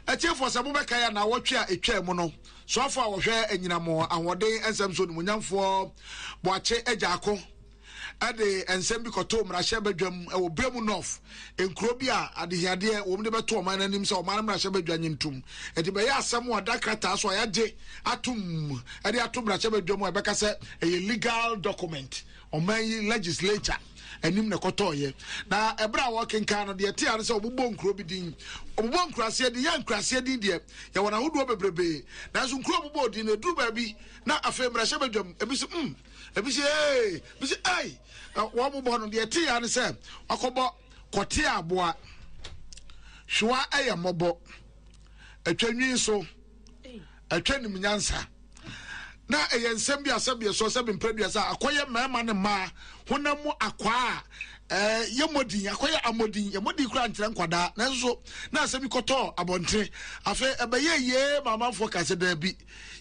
etie for se mo be kai na wotwe a etwa mu no so afọ a wo hwe anyinamo ahoden ensem so nimunyamfo boache ejaako ade ensem bi koto mrahye badwam e wo bremu north enkuro bi a adehiade wo mde beto oman nanim se oman mrahye badwan ntum edi be ya asem wo dakrata so ayaje atum ade atum mrahye badwam e beka se e legal document oman legislature enim ne kotoye na ebra wo kenkan no de tia no se obubbo nkuro bi din obubbo nkurase de ya nkurase din de ya wona hodo bebrebe na so nkuro obubbo din na duru ba bi na afa mrahye badwam ebisi bisi ai wo mo no de tia no se akobo Koti Aboa Hwoa eye mobo Etwe nim nyansa na ensem bi asabie so se bempredua sa akoye mema ne ma honamu akwa yemodin akoye amodin yemodin kura nkyere nkwada na so na asemi koto abontre afa ebeye ye mamafo kase da bi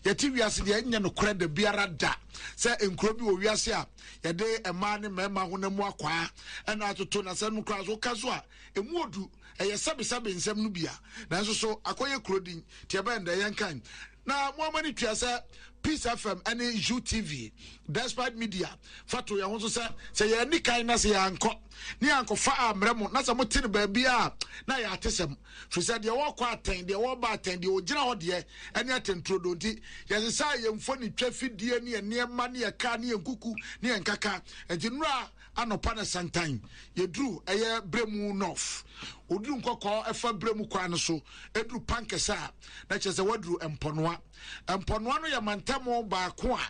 yeti wiase de nya no kura da biara da se enkuro bi wo wiase a yede ema ne mema honamu akwa na atoto na se no kura so kaso a emu odu eye sabe nsem no bia na so akoye krodin tie ba nda yankan na Muhammad Tuasa Peace FM and UTV Despite Media Fatu ya honso se ye ni kan na se ya anko ni anko fa amremo na se motine ba bia na ya atesem fi se de wo kwa aten de wo ba aten de ogina ho de ene atentro donti ye se ye mfo ni twa fidie ni ene ma ni ye ka ni enkuku ni enkaka entinura anopa na santan ye dru eye bremu north odru nkoko efa bremu kwa no so edru pankesa na chese wadru emponoa no ya mantamo ba ko a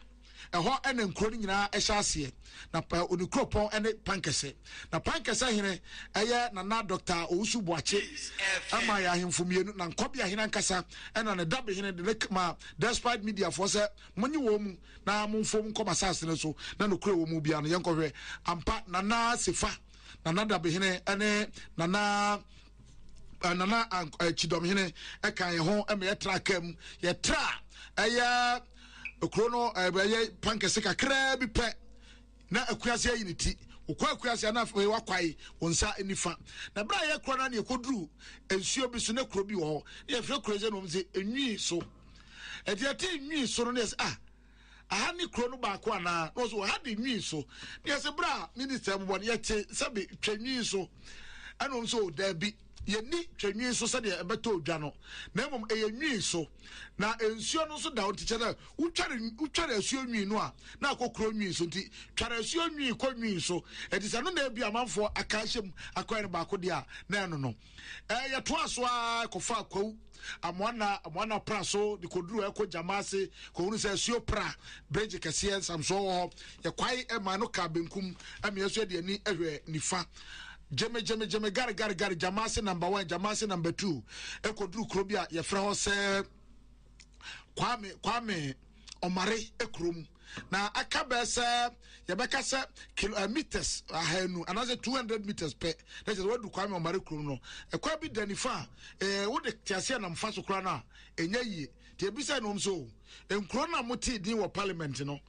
eho ene nkro nyina ehya ase na onikropon ene pankese na pankesa hene eye na Dr. Owusu Boache ama ya hemfumienu na nkobia hene nkasa ena ne dabe hene de ma Despite Media for se monyi wo mu na momfom nkoma sase ne so na no kro wo mu bia no yenkohwe ampa na sefa na dabe hene ene nana chidom hene eka ye ho eme ye tra kam ye tra eye okrono eye pankese kakra bi pe na akuase ayiniti okwa akuase na afa wakwai wonsa enifa na bra ye krona na yekoduru ensuo bi so na kro bi wo ye fre kroze no mze enwi so etiati enwi so no yes aha ni krono ba ko ana no so ha de enwi so yes bra minister mo ye che sabe twanwi so anom so da bi yeni twanwi so se de ebeto odwa no na emom eyenwi so na ensuo no so da ontiche na utware asuo nwi no a na akokro nwi so nti tware asuo nwi ko nwi so edisa no na bia amanfo akahyem akwai no ba ko dia na eno no ye to aso a kofa akwu amwana pra so de koduru eko jamase ko hunu se asuo pra bridge kese samso ho ye kwai e ma no ka benkum ame asuo de ani ehwe nifa Jeme gari jamase number 1 jamase number 2 ekoduru krobia ye fra ho se kwame omare ekrom na akabe se ye beka se meters ahanu anaze 200 meters pe that is what do kwame omare krom no ekwa bi danifa wo de tiase na mfa so kra na enya yie te ebisa no mso enkro na moti din wo parliament no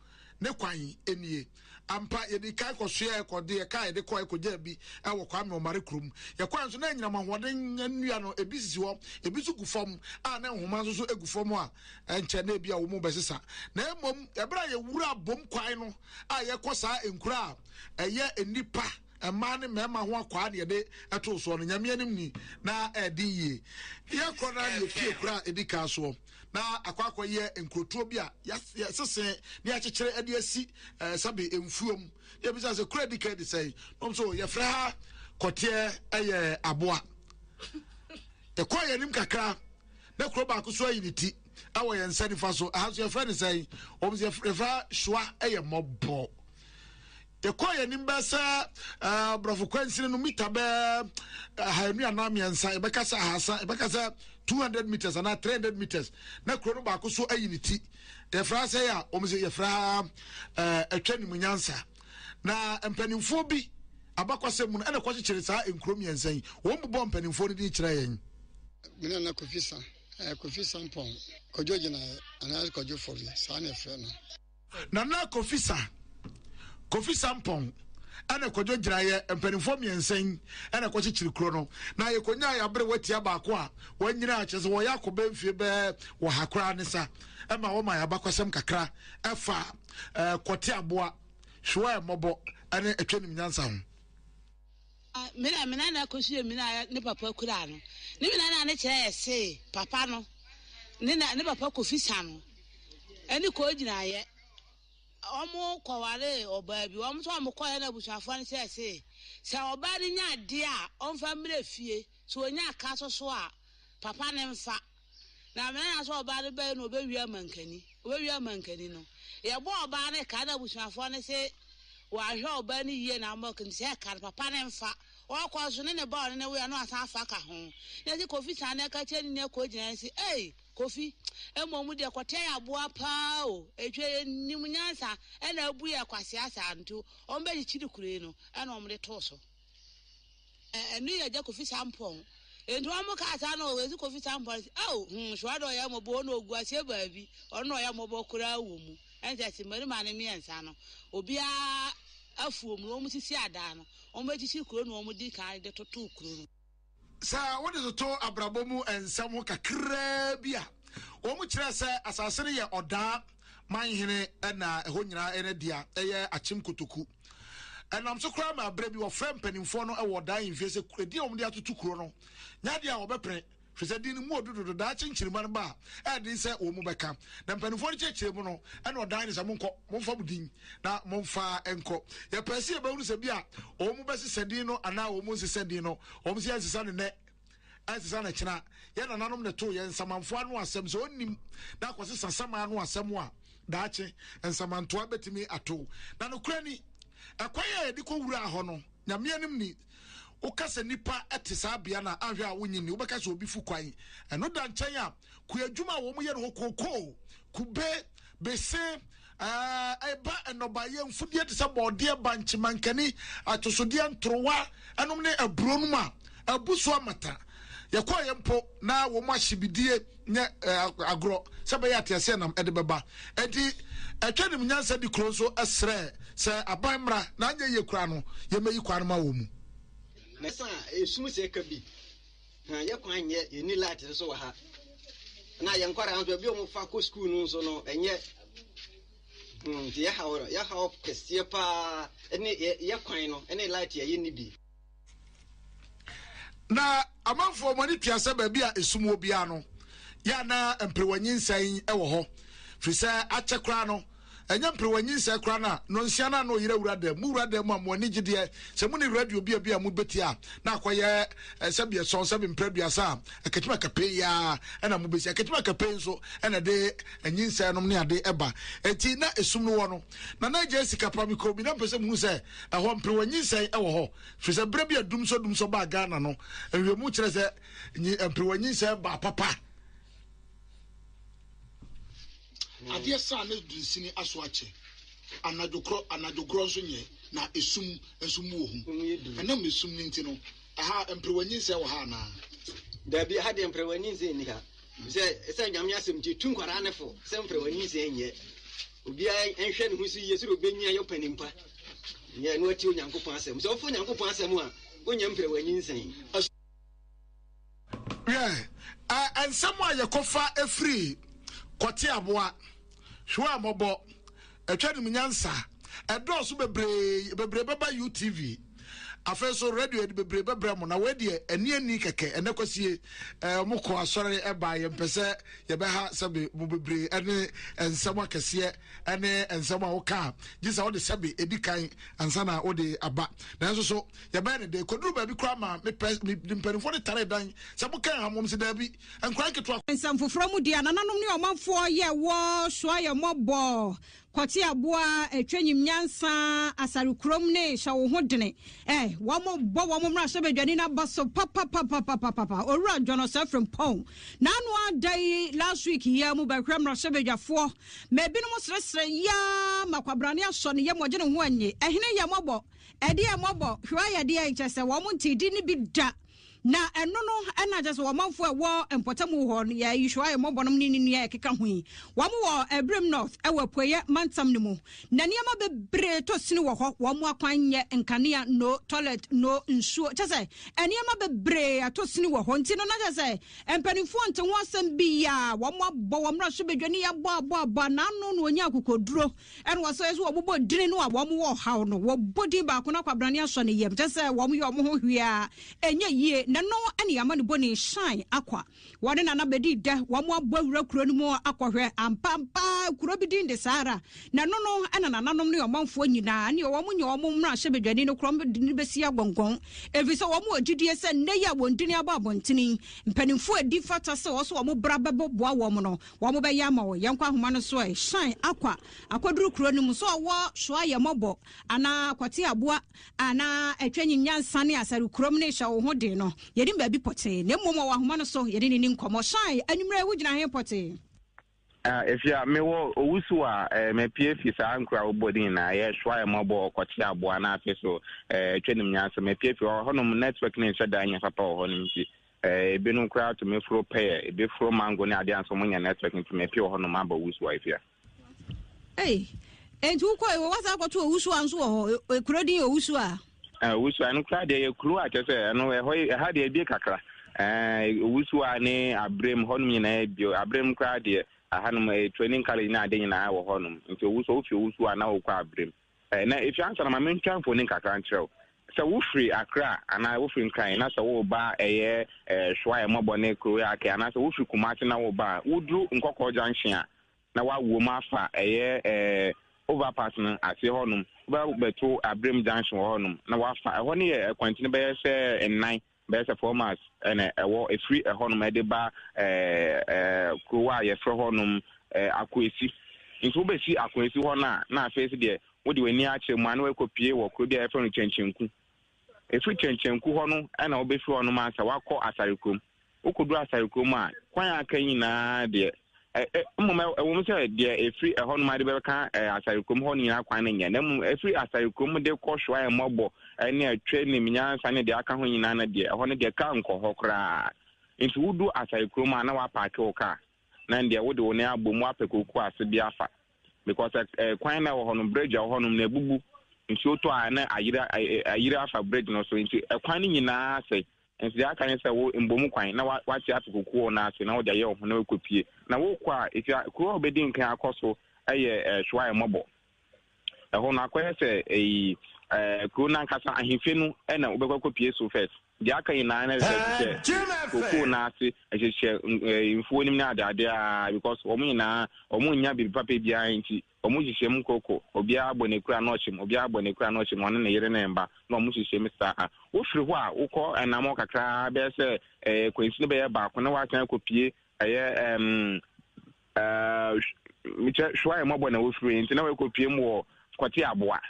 ne kwan enie ampa ye di kai ko hwe ko de kai de ko ekoja bi e wo kwa me omare krum ye kwan so na nyina mahoden nnua no ebisisi ho ebisu gu fom a na nhoma so egu fom a enche na bia wo mu besesa na emom ye bra ye wura bom kwan no a ye kosa enkura eye enipa ema ne mema ho akwa de de eto so no nyame anim ni na edi ye ye kona ye pie kura edika so na akwakwa ye enkrotuo bi a sese ne akekere ade asi sabe emfuom ye bisa se kura dika de sei no so ye fra Koti eye Aboa te kwa ye nim kakra na kuro ba ko so ayiniti awo ye nsani fa so aso ye fra ne sei o ye fra Hwoa eye mobo te kwa ye nim ba sa brofo kwansine no mita be hanu anam yansa e beka sa hasa e beka sa 200 meters and 300 meters na krono ba ko so ayiniti te fra say ya o mse ye fra Etwe nim nyansa na empanimfo bi abakwasem no ene ko kyekere sa enkrom yansan wo mbobɔ empanimfo ni di kyerɛ yen mina na kofisa mpon kojoje na ana kojo fori sa na frɛ no na kofisa mpon ana kwadwo gyinaye mpanimfo miensen ana kwachichiri kuro no na yekonya ya bre watia baako a wanyina acheze wo yakoba mfie be wo hakra ne sa ema wo ma ya bakwasem kakra efa Koti Aboa Hwoa mobo ane Etwe nim nyansa ho mina na kosie mina ne papa kura no ne mina na ne kire ese papa no ne papa kofisa no eni ko gyinaye omo kwaware oba bi omo so omo koye na busuafo ne se oba ni nya de a onfa mre fie so onya aka so a papa ne mfa na mina na so oba ne be no obewi amankani no ye bo oba ne ka na busuafo ne se wa hwe oba ni yie na amankani se ka papa ne mfa o kwa so ne ba ne we no asa afa ka ho ne se kofi sa ne ka che ni ne ko gyina se kofi emomu de Koti Aboa pa o Etwe nim nyansa na abu ya kwase asa nto ombe di chiri kure no na omde toso enu ya ja kofi sampon ento amuka asa na o wezi kofi sampon hwado ya mobo na ogu ase baabi ono ya mobo kura wo mu enja si mari ma ne miensa no obia afuom no omu sisi ada no ombe chiri kure no omu di kan de toto kure no sa what is to abrabomu ensam kakra bia wo mu kire se asase ne ye oda manhene na eho nyina ene dia eye achim kotoku enam so kra ma abra bi wo frem panimfo no e wo da infie se kredi om dia tutu kuro no nya dia wo bepre hwese di ni mu odudu da chinchirima no ba e din se wo mu beka na panimfo no chechire mu no ene oda ni se monko monfa budin na monfa enko ye pese e ba hu se bia wo mu bese sedin no ana wo mu sedin no wo mu se sisa ne asisa na kina ye na nanom ne to ye nsamanfo anu asem so onim na akwose sasama anu asem a daache nsamanto abetimi ato na no kurani akwaya edi ko wura ho no nyame anim ni ukase nipa etisa bia na ahwe a wonyini ubeka so obi fu kwan eno da nchen a ku adwuma wo mu ye no kokoko kube bese eba enoba ye mfudie tisa bode banchi mankani atosodie ntrowa enom ne abronum a abuso amata yakwa yempo na wo mahibidie nye agro sebe ya tiase nam edebeba enti Etwe nim nyansa di kronso esre se abanmra na anya ye kura no ye meyi kwan ma wo mu nesa esum se ka bi na ye kwan nye ye ni light so wa ha na ye nkwara anzo bi o mu fa ko school no so no enye ye ha kwese pa ene ye kwan no ene light ye ni bi na amanfo mani tiase ba bi a esum obi ano ya na emprewanyinsan ewo ho frisa achekra no enya mpirwanyinsa kra na no nsiana no yire wurade mu amoni gide se mu ni radio bia mu betia na akoye sabie son sabi mpraduasa akatima kape ya na mu besi akatima kape nso na de anyinsa no ne ade eba enti na esum no wono na Jessica pamiko bi na pese mu se ho mpirwanyinsa ewo ho frisa bra bia dumso ba Ghana no enwe mu kire se mpirwanyinsa ba papa Adia sa na dunsini aso ache anadokro so nye na esum wo hu enam esum ni ntino aha emprewanyinse wo ha na da bi ha de emprewanyinse ni ha se nyame asem ti tunkwara ne fo se emprewanyinse nye obi enhwe ne hu si yesu obenya yo panimpa nye no ati onyankopon asem se ofo onyankopon asem a onya emprewanyinse ansam a yakofa efri Koti Aboa Hwoa mobo Etwe nim nyansa edoso bebre beba UTV afeso radio de bebre bebra mo na we de ani keke enekosie moko asore eba ye mpese ye be ha sabe mo bebre ene ensama kese ene ensama woka gisa wo de sabe edikan ansana wo de aba na nso so ye be ne de koduru ba bi kra ma me mpanifo de tare dan sabo kan hamom se da bi enkran keto ensam foforo mu dia nananom ne omanfo ye wo Hwoa ye mobo Koti Aboa Etwe nim nyansa asarukrom ne hwa wo hodene wo bo wo mra so bedwani na baso papa owura jono se from pon na no adai last week ya mu ba kram ra so bedwafo me binom sresre ya makwabrane aso ne ye mo gene ho anye ehene ye mobo ede ye mobo Hwoa ye de ye chese wo mo ntidi ni bi da na eno no na just wo manfo e wo empotamu ho ya yishwa ye mobonom ni ya keka hui wo mo Ebrem North e wo poye mantam ne mu na niam bebre to sini wo ho wo mo akwanye nkanea no toilet no nsuo chese eniam bebre ato sini wo ho nti no na chese empanifo nte ho asem bi ya wo mo abɔ wo mra so bedwane ya bɔ na no no onya akokoduro en wo so yeso wo bobɔ dire no a wo mo wo haw no wo bodi ba ko na kwabrane aso ne yem chese wo mo ye wo ho hwia enye yie na no ene yama ne boni shine akwa wo ne na bedi da wo mo abɔ awura kuro no mu akɔhwɛ ampampa kuro bi din de sara na no no ena nananom ne ɔmanfo nyina ne wo mo nye wo mo mra so bedwane no kuro ne besi agongon evi so wo mo ogidie se ne ya wondini aba abontini mpanimfo edi fata se wo so wo mo bra bebo boa wo mo no wo mo be ya ma wo yenkwa homa no so e shine akwaduru kuro no mu so wo hwoa ye mobo ana Koti Aboa ana Etwe nim nyansa ne asaru krom ne hwa wo ho de no yedi ba bi pote ne mmom wo homa no so yedi ni nkomo shine anwumre wo gina he pote if ya me wo owusu a me pie fi sa ankra wo bodin na ye hwoa ye mobo Koti Aboa na afi so Etwe nim nyansa me pie fi ho no network ne hwa da nya papa ho no nti ebinu kra to me fro pay ebe fro mango ne ade anso munya network nti me pie ho no ma ba wusu wa ifia entu ko wo wasa ko to wusu anso ho kuro din wusu a wusu anu kra de ye kuro a chese no ho ha de bi kakra wusu a ne abrem ho no nyina bio abrem kra de ahanum training college na ade nyina wo ho no nti wusu ofi wusu a na wo kwa abrem na if you answer na mentwan fo ne kakra ntrel so wo free akra ana wo free nkan na so wo ba eye hwoa mobo ne kuro ya ke ana so wo free kumate na wo ba wudru nkokọ junction a na wa wo ma fa eye overpass no ase honum ba beto abrem junction honum na wa fa ho ne e kwantine be se ennan be se formas ene ewo e free honum e de ba kuro wa ye fro honum akwesi nso be si akwesi ho na face de wo de wani a che mu an we kopie wo kuro bia e fro chenchenku e free chenchenku ho no na wo be fi honum asa wakọ asarikom okodu asarikom a kwan aka nyina de mmoma wo mse de efri ho no ma de be ka asarikom ho nyina kwan nya na efri asarikom de kɔ hwoa mobo ne Etwe nim nyansa ne de aka ho nyina na de ho ne de ka nkɔ ho kra nti wudu asarikom na wa park o ka na de wo de wo ne abomu apekoku ase bi afa because kwan na wo ho no bridge ho no na bubu nti oto a na ayira afa bridge no so nti kwan nyina ase nti aka ne se wo mbomu kwan na wati apekoku na ase na wo de ye ho na ekopie na wo kwa ifia kuro obedi nkan akoso eye hwoa mobo ho na akoye se kuro na nkasa ahimfe nu na obekopie so first di aka ina na se koko na ase ehye mfuo nim na adade because omunyina omunya bi papa bia nti omuhye mu koko obia abonekura na ochim obia abonekura na ochim one na yere na mba na omuhye mu saa wo firi ho a wokọ enamo kakra be se kwensi be ba ko na wa kan kopie miche hwoa mobo na wo firi nti na we kopie mu wo Koti Aboa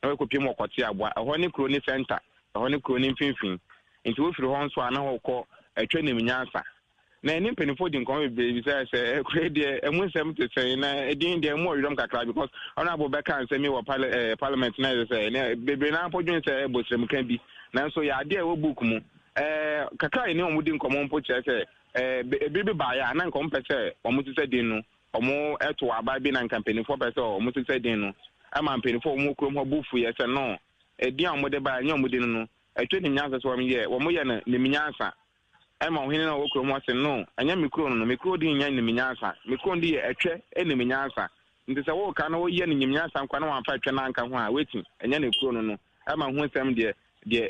na we kopie mu Koti Aboa ho ne kuro ni center ho ne kuro ni mfimfin nti wo firi ho nso ana ho kọ Etwe nim nyansa na eni penifo di nkom be se kure de emunsem tete na edin de mo yidom kakra because honorable beka nse mi wo parliament na se na bebe na podwen se botrem kan bi na so ya de wo book mu kakra eni omudi nkom mpo che se bebe ba ya na nkom pese omuti se din no omo eto aba bi na penifo pese omuti se din no ama penifo omo krom ho bufu ye se no edin omode ba nya omudi no Etwe nim nyansa so ye wo mo ye na nim nyansa ema ohini na wokro mo ase no anya mikro no mikro di nya nim nyansa mikro di Etwe nim nyansa nti se wo ka na wo ye nim nyansa nkwa na wa fa Etwe na nka ho a wetin anya na mikro no ema ho nsem de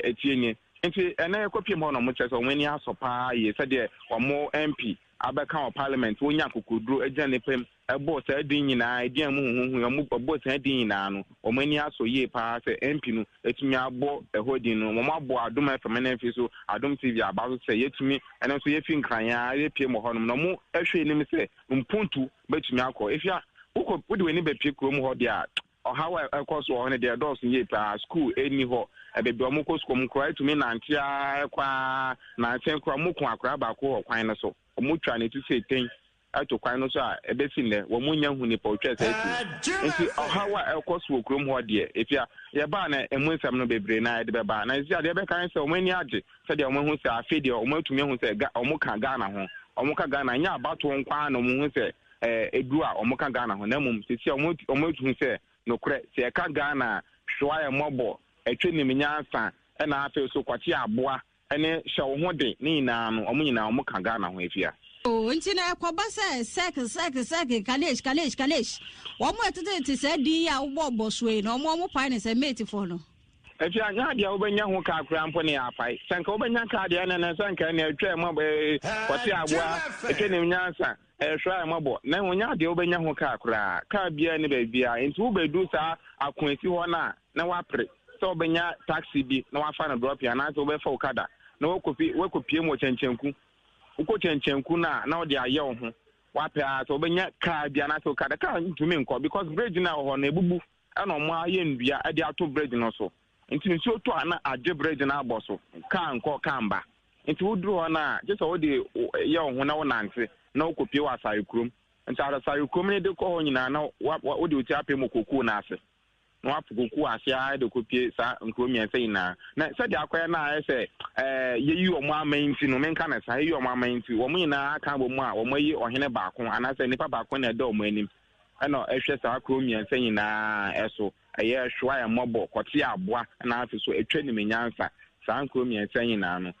etienye nti ena ekopie mo no mo chese o mani asopa ye se de o mo MP abeka o parliament wo nya kokoduro agya ne pem ebo se adin nyina edian mu huhu o mo ebo se adin nyina no o mani aso ye pa se MP no etumi abo ehodin no mo abo adom FM na fi so adom TV abazo se yetumi ena so ye fi nkranya ye pie mo honom no mo ehwe nim se mpuntu betumi akọ efia wo de weni be pie krom ho de a ohawa ekoso ho ne de dos ye pa school eni ho bebi omukọ school mo kro etumi nantia kwa na chen kro mo ko akra ba ko kwan no so omutwa ne tu se ten ato kwan no so a ebesin le wo munya hu ni potwe sa eti nti ohawa ekoso okrom ho de efia ye ba na emu nsam no bebre na de beba na isi ade be kan se o mani age se de o hu se afi de o matumi hu se o mu ka Ghana ho o mu ka Ghana nya abato nkwa na mu hu se edu a o mu ka Ghana ho na mum sisi o mu se no kure se e ka Ghana Hwoa ya mobo Etwe nim nyansa na afi so Koti Aboa ene hye wo ho de ni na no o mu nyina o mu ka Ghana ho efia nti na ekwoba sek kalesh wo mo etete se di ya wo boswe na mo pai ne se mate for no efi anya dia obenya ho ka akra mpo ne apai sanka obenya ka dia na sanka na Etwe mobo Koti Aboa Etwe nim nyansa Hwoa mobo na wonya dia obenya ho ka akra ka bia ne ba bia nti wo bedu sa akonsi ho na wapre so obenya taxi bi na wafa na drop ya na so obefa okada na wokopie mo chenchenku uko chenchenku na odi aye wo ho wape a so obenya ka bia na so okada ka ntumi nko because bridge na ho na ebubu na omo aye ndua ade ato bridge no so nti nsi oto ana ade bridge na aboso ka nko ka mba nti woduru ho na je so odi ye wo ho na wonante na wokopie wa asare krom nti ara asare krom ne de ko ho nyina na wodi oti apem koku na ase no apukuku asia de kopie sa nkromi ense ina na se de akwaya na ese yeyi omo amanti no menka na sa yeyi omo amanti wo nyina aka bo mu a wo mayi ohene baako ana se nipa baako na de omo anim ana ehwe sa kromi ense ina eso eye Hwoa ya mobo Koti Aboa na afi so Etwe nim nyansa sa nkromi ense ina no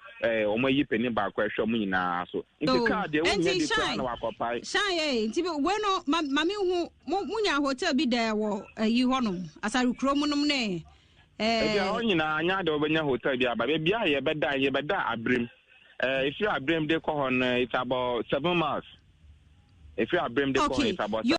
omo yi peni baako ehwe mu nyina so nti ka de wo nya di kwa na wakopai shan nti we no mami hu munya hotel bi da wo yi honom asaru krom nom ne bia onyina anya de obenya hotel bia ba bia ye beda abrem if you abrem de ko hon it's about 7 miles if you abrem de ko it's about